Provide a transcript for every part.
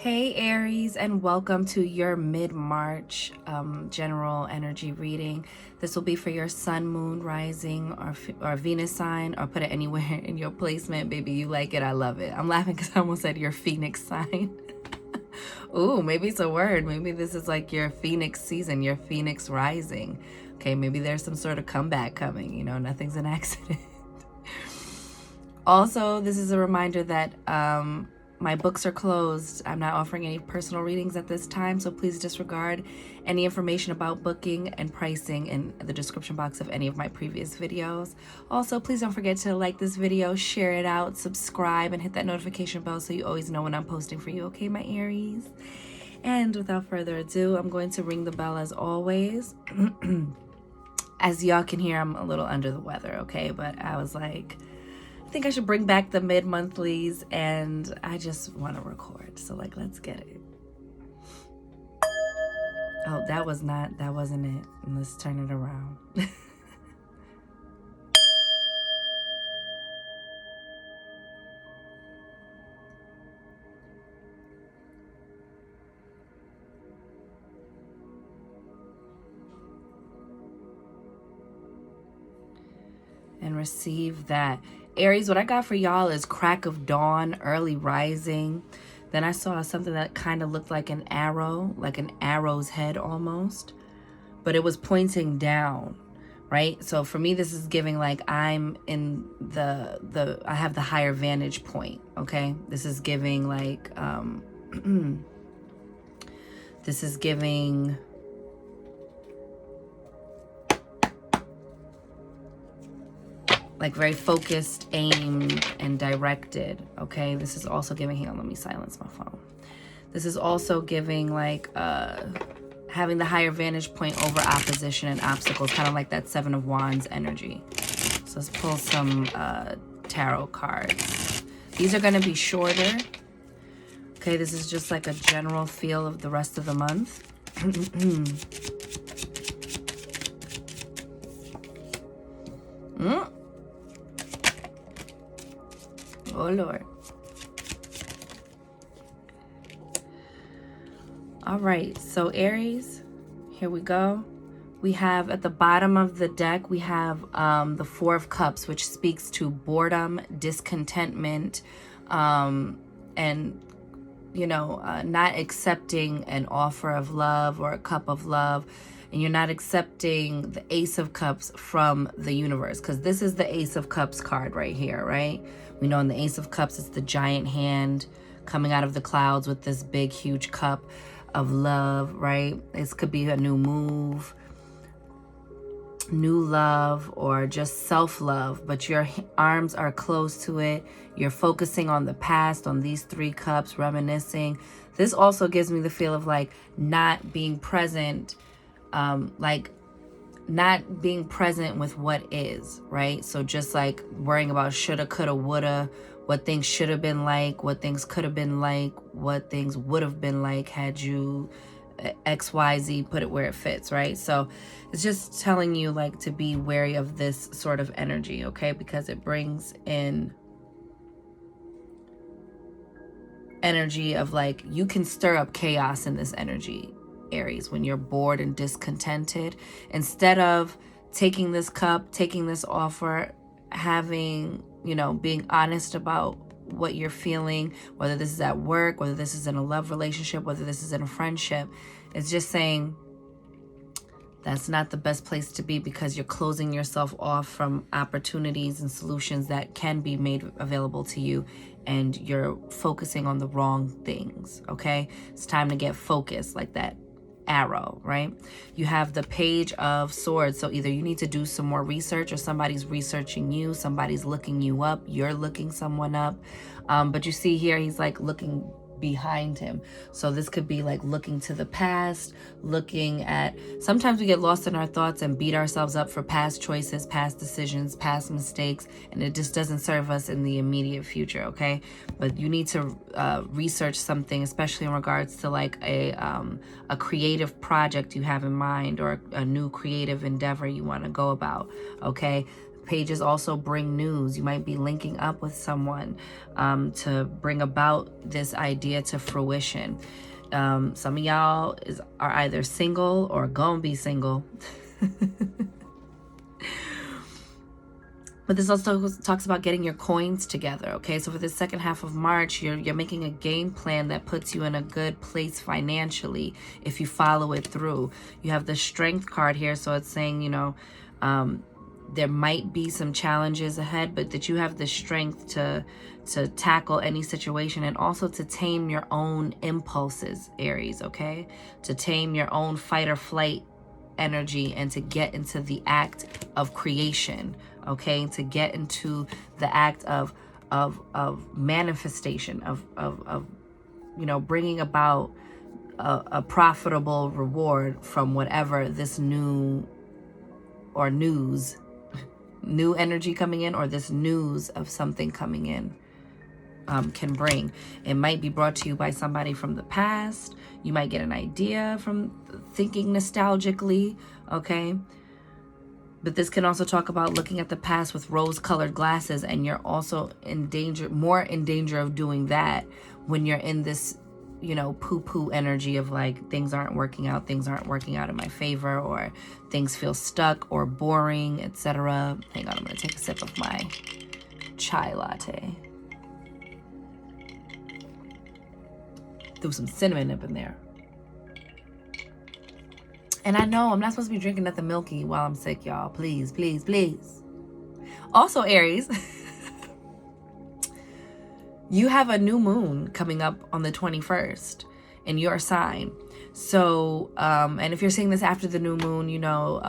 Hey Aries, and welcome to your mid-March general energy reading. This will be for your sun, moon, rising, or Venus sign, or put it anywhere in your placement. Baby, you like it, I love it. I'm laughing because I almost said your Phoenix sign. Ooh, maybe it's a word. Maybe this is like your Phoenix season, your Phoenix rising. Okay, maybe there's some sort of comeback coming. You know, nothing's an accident. Also, this is a reminder that my books are closed. I'm not offering any personal readings at this time, so please disregard any information about booking and pricing in the description box of any of my previous videos. Also, please don't forget to like this video, share it out, subscribe, and hit that notification bell so you always know when I'm posting for you, okay, my Aries? And without further ado, I'm going to ring the bell as always. As y'all can hear, I'm a little under the weather, okay? But I was like, I think I should bring back the mid-monthlies, and I just want to record. So like, let's get it. Oh, that wasn't it. Let's turn it around. And receive that. Aries, what I got for y'all is crack of dawn, early rising. Then I saw something that kind of looked like an arrow, like an arrow's head almost, but it was pointing down, right? So for me, this is giving like I'm in I have the higher vantage point, okay? This is giving like, this is giving, like very focused, aimed, and directed, okay? This is also giving, hang on, let me silence my phone. This is also giving like having the higher vantage point over opposition and obstacles, kind of like that Seven of Wands energy. So let's pull some tarot cards. These are gonna be shorter. Okay, this is just like a general feel of the rest of the month. Oh, Lord. All right, so Aries, here we go. We have at the bottom of the deck, we have the Four of Cups, which speaks to boredom, discontentment, and, you know, not accepting an offer of love or a cup of love. And you're not accepting the Ace of Cups from the universe, because this is the Ace of Cups card right here, right? We know in the Ace of Cups, it's the giant hand coming out of the clouds with this big, huge cup of love, right? This could be a new move, new love, or just self-love, but your arms are close to it. You're focusing on the past, on these three cups, reminiscing. This also gives me the feel of like not being present, like not being present with what is, right? So just like worrying about shoulda, coulda, woulda, what things should have been like, what things could have been like, what things would have been like had you XYZ put it where it fits, right? So it's just telling you like to be wary of this sort of energy, okay? Because it brings in energy of like, you can stir up chaos in this energy, Aries, when you're bored and discontented. Instead of taking this cup, taking this offer, having, you know, being honest about what you're feeling, whether this is at work, whether this is in a love relationship, whether this is in a friendship, it's just saying that's not the best place to be, because you're closing yourself off from opportunities and solutions that can be made available to you, and you're focusing on the wrong things, okay? It's time to get focused, like that arrow, right? You have the Page of Swords. So either you need to do some more research, or somebody's researching you, somebody's looking you up, you're looking someone up. But you see here, he's like looking behind him. So this could be like looking to the past, looking at, sometimes we get lost in our thoughts and beat ourselves up for past choices, past decisions, past mistakes, and it just doesn't serve us in the immediate future, okay? But you need to research something, especially in regards to like a creative project you have in mind, or a new creative endeavor you want to go about, okay? pages also bring news. You might be linking up with someone to bring about this idea to fruition. Some of y'all are either single or gonna be single. But this also talks about getting your coins together, okay? So for the second half of March, you're making a game plan that puts you in a good place financially if you follow it through. You have the Strength card here, so it's saying, you know, there might be some challenges ahead, but that you have the strength to tackle any situation, and also to tame your own impulses, Aries, okay? To tame your own fight or flight energy and to get into the act of creation, okay? To get into the act of manifestation, of you know, bringing about a profitable reward from whatever this new energy coming in, or this news of something coming in can bring. It might be brought to you by somebody from the past. You might get an idea from thinking nostalgically, okay? But this can also talk about looking at the past with rose-colored glasses, and you're also more in danger of doing that when you're in this, you know, poo-poo energy of like, things aren't working out in my favor, or things feel stuck or boring, etc. Hang on, I'm gonna take a sip of my chai latte. Threw some cinnamon up in there. And I know I'm not supposed to be drinking nothing milky while I'm sick, y'all. Please, please, please. Also, Aries, you have a new moon coming up on the 21st in your sign. So, and if you're seeing this after the new moon, you know,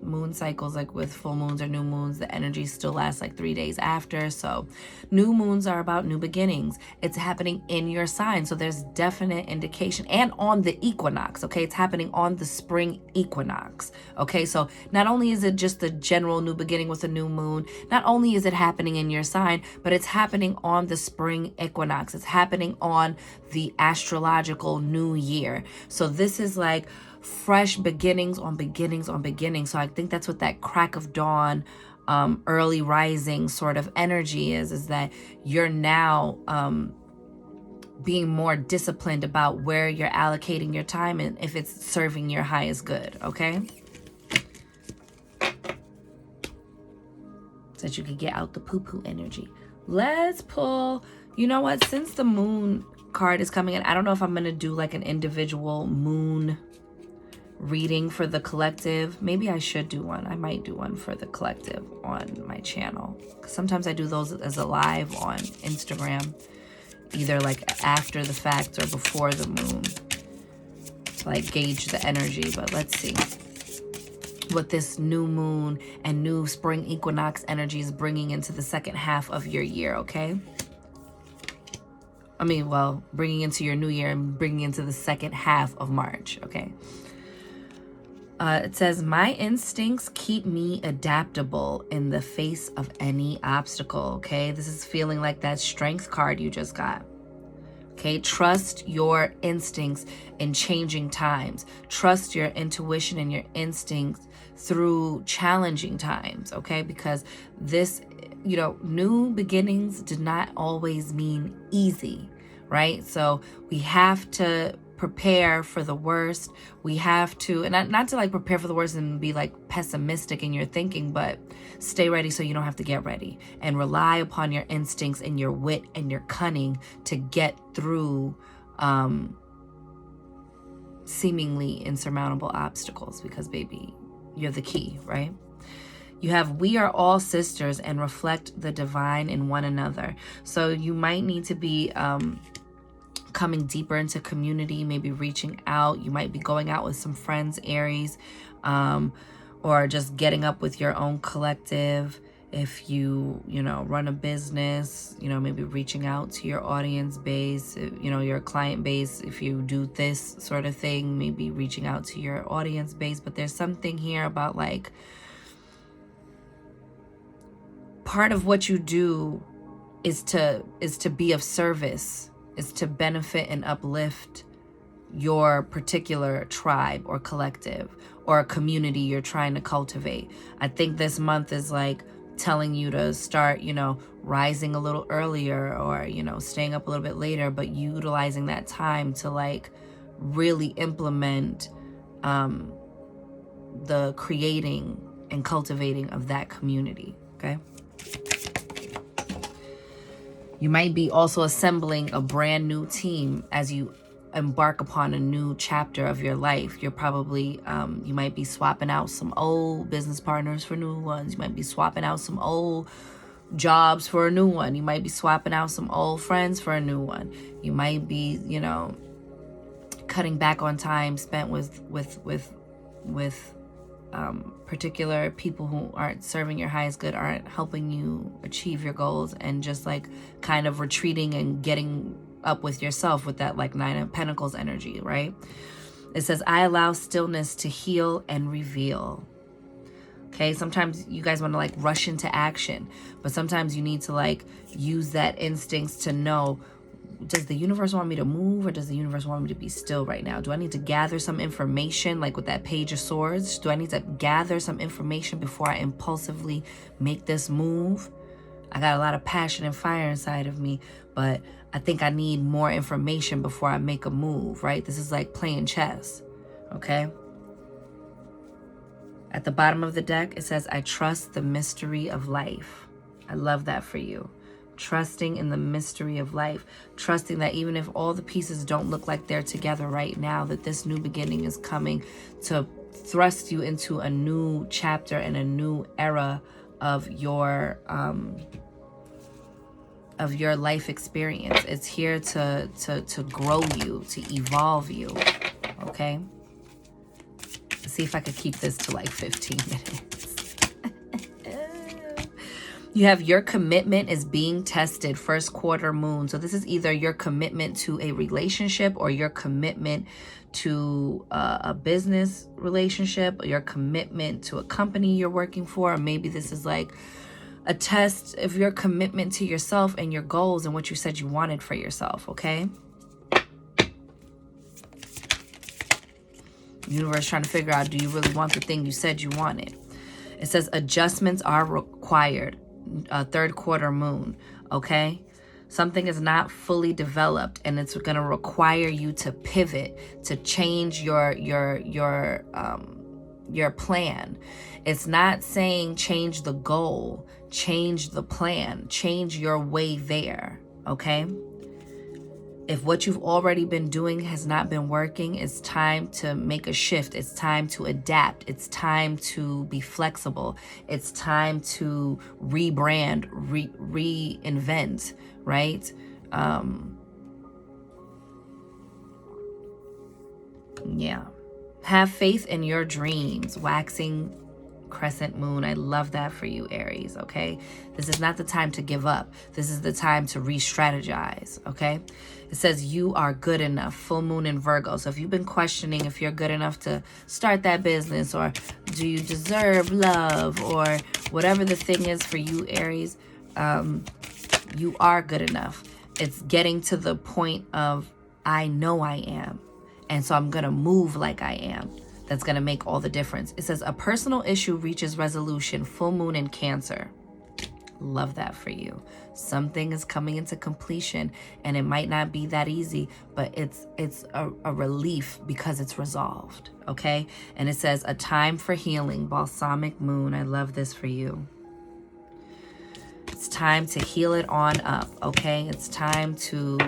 moon cycles, like with full moons or new moons, the energy still lasts like 3 days after. So new moons are about new beginnings. It's happening in your sign. So there's definite indication, and on the equinox, okay? It's happening on the spring equinox, okay? So not only is it just the general new beginning with a new moon, not only is it happening in your sign, but it's happening on the spring equinox. It's happening on the astrological new year. So this is like fresh beginnings on beginnings on beginnings. So I think that's what that crack of dawn, early rising sort of energy is that you're now being more disciplined about where you're allocating your time and if it's serving your highest good, okay? So that you can get out the poo-poo energy. Let's pull, you know what, since the moon card is coming in, I don't know if I'm gonna do like an individual moon reading for the collective. Maybe I should do one. I might do one for the collective on my channel. Sometimes I do those as a live on Instagram, either like after the fact or before the moon, to like gauge the energy. But let's see what this new moon and new spring equinox energy is bringing into the second half of your year, okay? I mean, well, bringing into your new year and bringing into the second half of March, okay? It says, my instincts keep me adaptable in the face of any obstacle, okay? This is feeling like that strength card you just got, okay? Trust your instincts in changing times. Trust your intuition and your instincts through challenging times, okay? Because this, you know, new beginnings did not always mean easy, right? So we have to prepare for the worst. We have to, and not to like prepare for the worst and be like pessimistic in your thinking, but stay ready so you don't have to get ready, and rely upon your instincts and your wit and your cunning to get through seemingly insurmountable obstacles, because baby, you're the key, right? You have, we are all sisters and reflect the divine in one another. So you might need to be coming deeper into community, maybe reaching out. You might be going out with some friends, Aries, or just getting up with your own collective. If you know, run a business, you know, maybe reaching out to your audience base, you know, your client base. If you do this sort of thing, maybe reaching out to your audience base. But there's something here about like, part of what you do is to be of service, is to benefit and uplift your particular tribe or collective or a community you're trying to cultivate. I think this month is like telling you to start, you know, rising a little earlier, or, you know, staying up a little bit later, but utilizing that time to like really implement the creating and cultivating of that community. Okay. You might be also assembling a brand new team as you embark upon a new chapter of your life. You're probably, you might be swapping out some old business partners for new ones. You might be swapping out some old jobs for a new one. You might be swapping out some old friends for a new one. You might be, you know, cutting back on time spent with particular people who aren't serving your highest good, aren't helping you achieve your goals, and just like kind of retreating and getting up with yourself with that like 9 of Pentacles energy, right? It says, I allow stillness to heal and reveal. Okay, sometimes you guys want to like rush into action, but sometimes you need to like use that instincts to know, does the universe want me to move, or does the universe want me to be still right now? Do I need to gather some information, like with that Page of Swords? Do I need to gather some information before I impulsively make this move? I got a lot of passion and fire inside of me, but I think I need more information before I make a move, right? This is like playing chess, okay? At the bottom of the deck, it says, I trust the mystery of life. I love that for you. Trusting in the mystery of life, trusting that even if all the pieces don't look like they're together right now, that this new beginning is coming to thrust you into a new chapter and a new era of your life experience. It's here to grow you, to evolve you. Okay, let's see if I could keep this to like 15 minutes. You have your commitment is being tested, first quarter moon. So this is either your commitment to a relationship, or your commitment to a business relationship, or your commitment to a company you're working for. Or maybe this is like a test of your commitment to yourself and your goals and what you said you wanted for yourself, okay? Universe trying to figure out, do you really want the thing you said you wanted? It says adjustments are required. Third quarter moon, okay? Something is not fully developed, and it's going to require you to pivot, to change your plan. It's not saying change the goal, change the plan, change your way there, okay? If what you've already been doing has not been working, it's time to make a shift. It's time to adapt. It's time to be flexible. It's time to rebrand, reinvent, right? Yeah. Have faith in your dreams. Waxing crescent moon. I love that for you, Aries, okay? This is not the time to give up. This is the time to re-strategize, okay? It says you are good enough. Full moon in Virgo. So if you've been questioning if you're good enough to start that business, or do you deserve love, or whatever the thing is for you, Aries, you are good enough. It's getting to the point of, I know I am, and so I'm going to move like I am. That's going to make all the difference. It says a personal issue reaches resolution. Full moon in Cancer. Love that for you. Something is coming into completion, and it might not be that easy, but it's a relief because it's resolved, okay? And it says a time for healing. Balsamic moon. I love this for you. It's time to heal it on up, okay? It's time to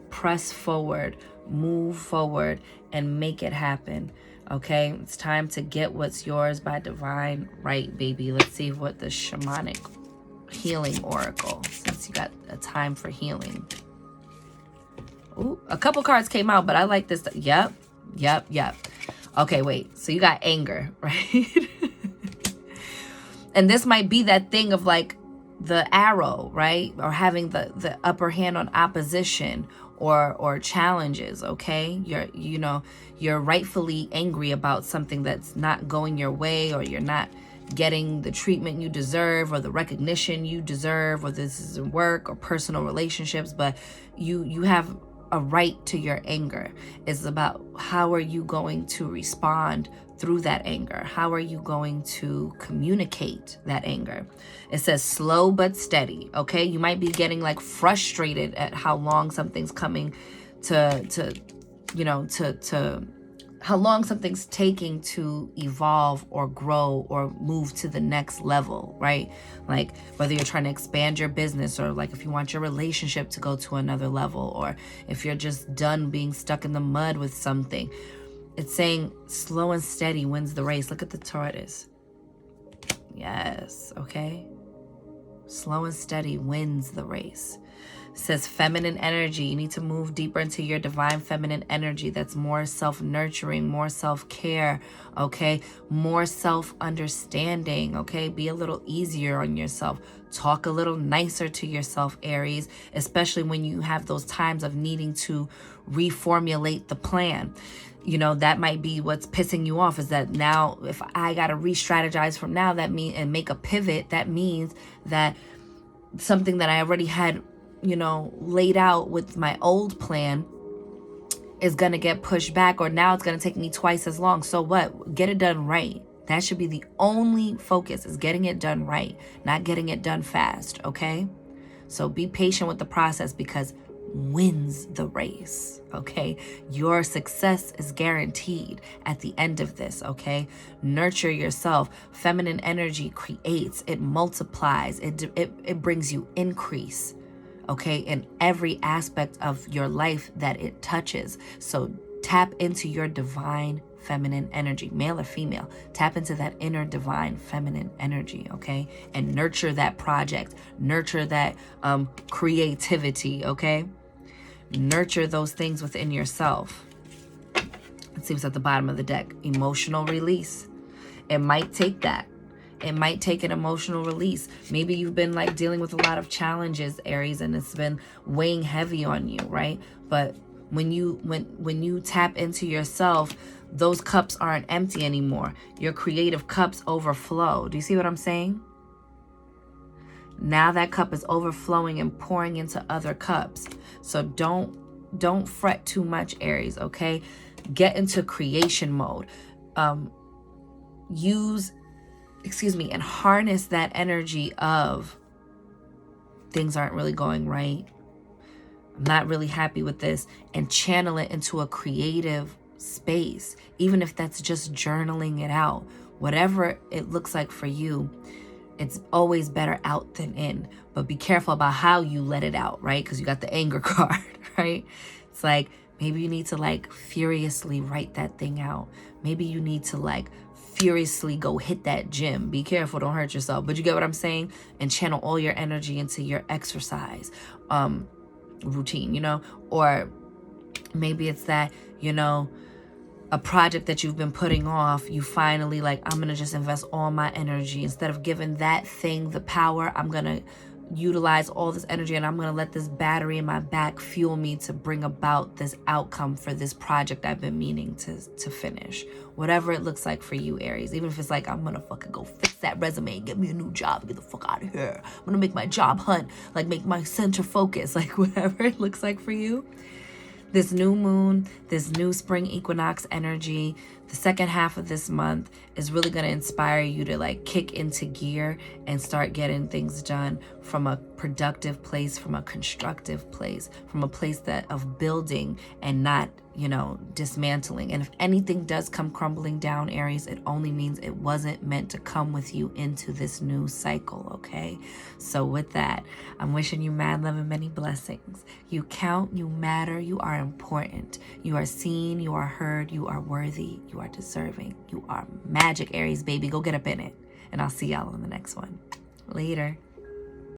press forward, move forward, and make it happen. Okay, it's time to get what's yours by divine right, baby. Let's see what the shamanic healing oracle, since you got a time for healing. Ooh, a couple cards came out, but I like this. Yep. Okay, wait. So you got anger, right? And this might be that thing of like the arrow, right? Or having the upper hand on opposition or challenges, okay? You're rightfully angry about something that's not going your way, or you're not getting the treatment you deserve, or the recognition you deserve, or this is in work or personal relationships, but you have a right to your anger. It's about how are you going to respond through that anger? How are you going to communicate that anger? It says slow but steady, okay? You might be getting like frustrated at how long something's coming to how long something's taking to evolve or grow or move to the next level, right? Like whether you're trying to expand your business, or like if you want your relationship to go to another level, or if you're just done being stuck in the mud with something. It's saying slow and steady wins the race. Look at the tortoise. Yes, okay? Slow and steady wins the race. It says feminine energy. You need to move deeper into your divine feminine energy that's more self-nurturing, more self-care, okay? More self-understanding, okay? Be a little easier on yourself. Talk a little nicer to yourself, Aries, especially when you have those times of needing to reformulate the plan. You know, that might be what's pissing you off, is that now if I got to re-strategize from now, that means, and make a pivot, that means that something that I already had, you know, laid out with my old plan is going to get pushed back, or now it's going to take me twice as long. So what? Get it done right. That should be the only focus, is getting it done right, not getting it done fast, okay? So be patient with the process, because wins the race, okay? Your success is guaranteed at the end of this, okay? Nurture yourself. Feminine energy creates, it multiplies, it brings you increase, okay, in every aspect of your life that it touches. So tap into your divine feminine energy, male or female. Tap into that inner divine feminine energy, okay? And nurture that project, nurture that creativity, okay? Nurture those things within yourself. It seems at the bottom of the deck, emotional release. It might take that. It might take an emotional release. Maybe you've been like dealing with a lot of challenges, Aries, and it's been weighing heavy on you, right? But when you tap into yourself, those cups aren't empty anymore. Your creative cups overflow. Do you see what I'm saying? Now that cup is overflowing and pouring into other cups. So don't fret too much, Aries, okay? Get into creation mode. And harness that energy of things aren't really going right. I'm not really happy with this, and channel it into a creative space, even if that's just journaling it out. Whatever it looks like for you, it's always better out than in. But be careful about how you let it out, right? Because you got the anger card, right? It's like, maybe you need to like furiously write that thing out. Maybe you need to like furiously go hit that gym. Be careful, don't hurt yourself. But you get what I'm saying? And channel all your energy into your exercise routine, you know? Or maybe it's that, you know, a project that you've been putting off, you finally like, I'm going to just invest all my energy. Instead of giving that thing the power, I'm going to utilize all this energy, and I'm going to let this battery in my back fuel me to bring about this outcome for this project I've been meaning to finish. Whatever it looks like for you, Aries. Even if it's like, I'm going to fucking go fix that resume and get me a new job, get the fuck out of here. I'm going to make my job hunt, like make my center focus, like whatever it looks like for you. This new moon, this new spring equinox energy, the second half of this month is really going to inspire you to like kick into gear and start getting things done from a productive place, from a constructive place, from a place that of building and not, you know, dismantling. And if anything does come crumbling down, Aries, it only means it wasn't meant to come with you into this new cycle, okay? So with that, I'm wishing you mad love and many blessings. You count, you matter, you are important. You are seen, you are heard, you are worthy, you are deserving. You are magic, Aries, baby. Go get up in it. And I'll see y'all on the next one. Later.